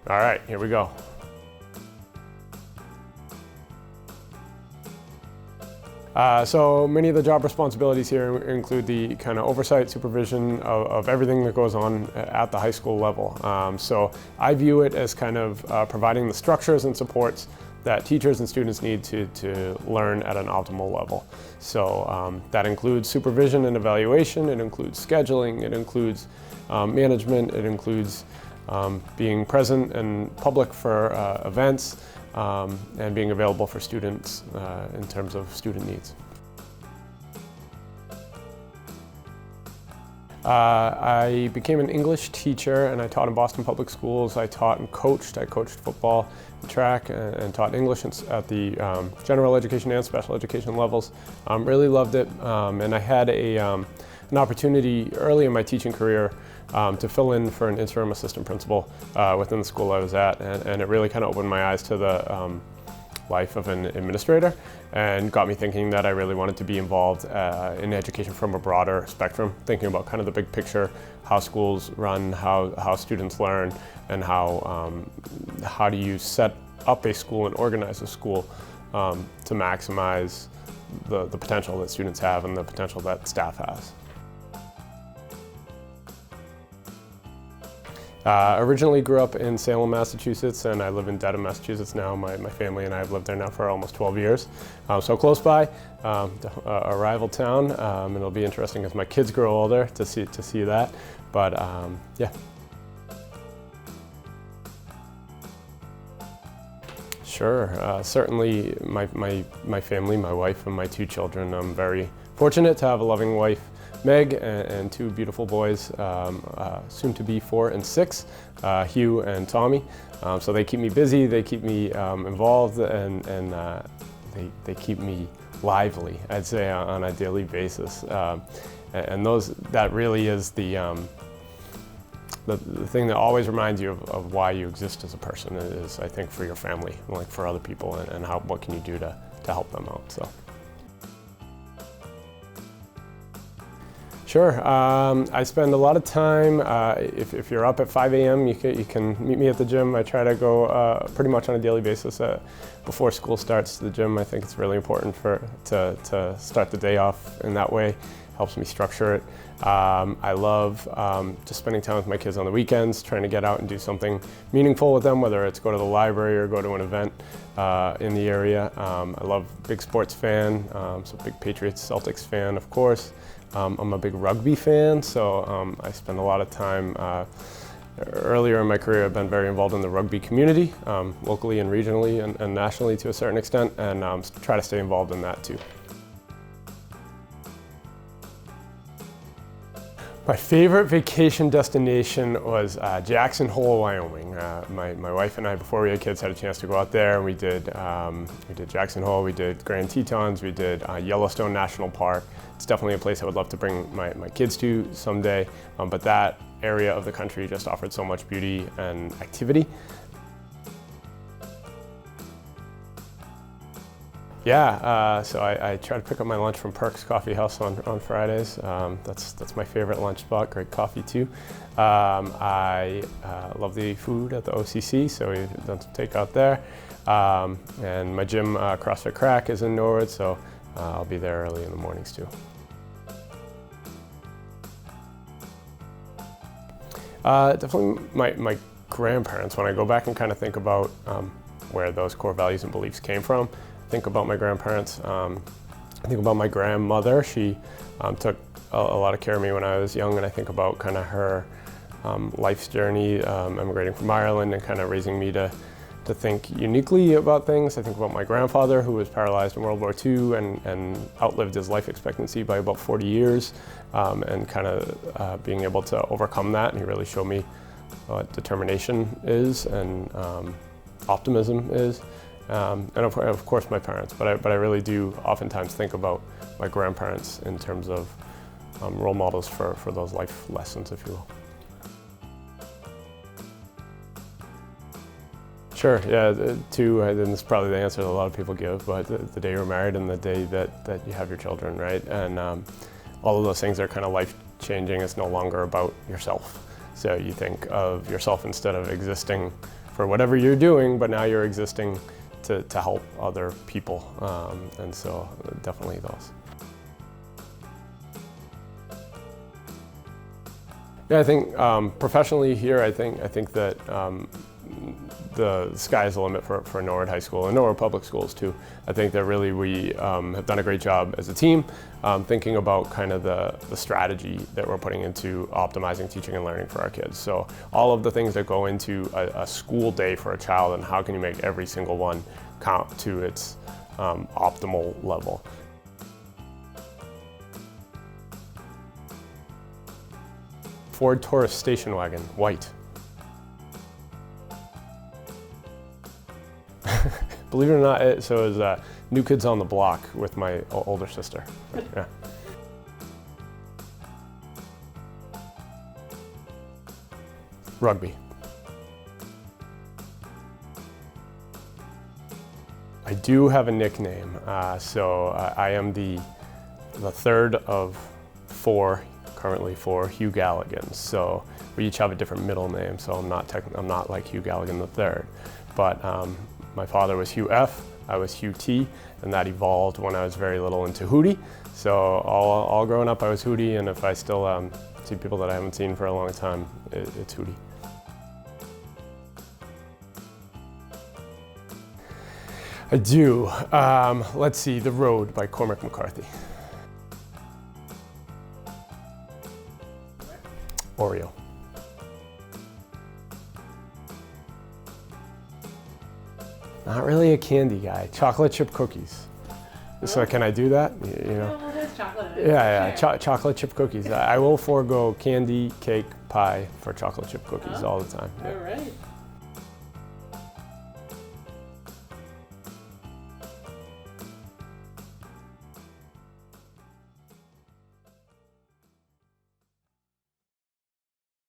All right, here we go. So many of the job responsibilities here include the kind of oversight, supervision of everything that goes on at the high school level. So I view it as kind of providing the structures and supports that teachers and students need to learn at an optimal level. So that includes supervision and evaluation, it includes scheduling, it includes management, it includes being present and public for events, and being available for students in terms of student needs. I became an English teacher and I taught in Boston Public Schools. I taught and coached. I coached football and track and taught English at the general education and special education levels. Really loved it, and I had an opportunity early in my teaching career to fill in for an interim assistant principal within the school I was at, and it really kind of opened my eyes to the life of an administrator and got me thinking that I really wanted to be involved in education from a broader spectrum, thinking about kind of the big picture, how schools run, how students learn, and how do you set up a school and organize a school to maximize the potential that students have and the potential that staff has. Originally grew up in Salem, Massachusetts, and I live in Dedham, Massachusetts now. My family and I have lived there now for almost 12 years. So close by, a rival town, and it'll be interesting as my kids grow older to see that. But yeah. Sure, certainly my family, my wife and my two children. I'm very fortunate to have a loving wife, Meg, and two beautiful boys, soon to be 4 and 6, Hugh and Tommy. So they keep me busy, they keep me involved, and they keep me lively, I'd say, on a daily basis. And that really is the thing that always reminds you of why you exist as a person is, I think, for your family, like for other people, and what can you do to help them out. So. Sure. I spend a lot of time, if you're up at 5 a.m., you can meet me at the gym. I try to go pretty much on a daily basis before school starts to the gym. I think it's really important to start the day off in that way. Helps me structure it. I love just spending time with my kids on the weekends, trying to get out and do something meaningful with them, whether it's go to the library or go to an event in the area. I love big sports fan, so big Patriots, Celtics fan, of course. I'm a big rugby fan, so I spend a lot of time. Earlier in my career, I've been very involved in the rugby community, locally and regionally and nationally to a certain extent, and try to stay involved in that too. My favorite vacation destination was Jackson Hole, Wyoming. My wife and I, before we had kids, had a chance to go out there, and we did Jackson Hole, we did Grand Tetons, we did Yellowstone National Park. It's definitely a place I would love to bring my kids to someday, but that area of the country just offered so much beauty and activity. Yeah, so I try to pick up my lunch from Perks Coffee House on Fridays. That's my favorite lunch spot, great coffee too. I love the food at the OCC, so we've done some takeout there. And my gym, CrossFit Crack, is in Norwood, so I'll be there early in the mornings too. Definitely my grandparents. When I go back and kind of think about where those core values and beliefs came from, think about my grandparents. I think about my grandmother. She took a lot of care of me when I was young, and I think about kind of her life's journey, emigrating from Ireland and kind of raising me to think uniquely about things. I think about my grandfather, who was paralyzed in World War II and outlived his life expectancy by about 40 years, and kind of being able to overcome that. And he really showed me what determination is and optimism is. And of course my parents, but I really do oftentimes think about my grandparents in terms of role models for those life lessons, if you will. Sure, yeah, and this is probably the answer that a lot of people give, but the day you're married and the day that you have your children, right? And all of those things are kind of life-changing. It's no longer about yourself. So you think of yourself instead of existing for whatever you're doing, but now you're existing to help other people. And so definitely those. Yeah, I think professionally here, I think that the sky is the limit for Norwood High School and Norwood Public Schools too. I think that really we have done a great job as a team thinking about kind of the strategy that we're putting into optimizing teaching and learning for our kids. So all of the things that go into a school day for a child, and how can you make every single one count to its optimal level. Ford Taurus station wagon, white. Believe it or not, it was New Kids on the Block with my older sister. Yeah. Rugby. I do have a nickname, so I am the third of currently four Hugh Galligans. So we each have a different middle name. So I'm not like Hugh Galligan the third, but my father was Hugh F, I was Hugh T, and that evolved when I was very little into Hootie. So all growing up I was Hootie, and if I still see people that I haven't seen for a long time, it's Hootie. I do. Let's see, The Road by Cormac McCarthy. Oreo. Not really a candy guy. Chocolate chip cookies. So can I do that? You know? Well, there's chocolate. Yeah. Chocolate chip cookies. I will forego candy, cake, pie for chocolate chip cookies all the time. All right.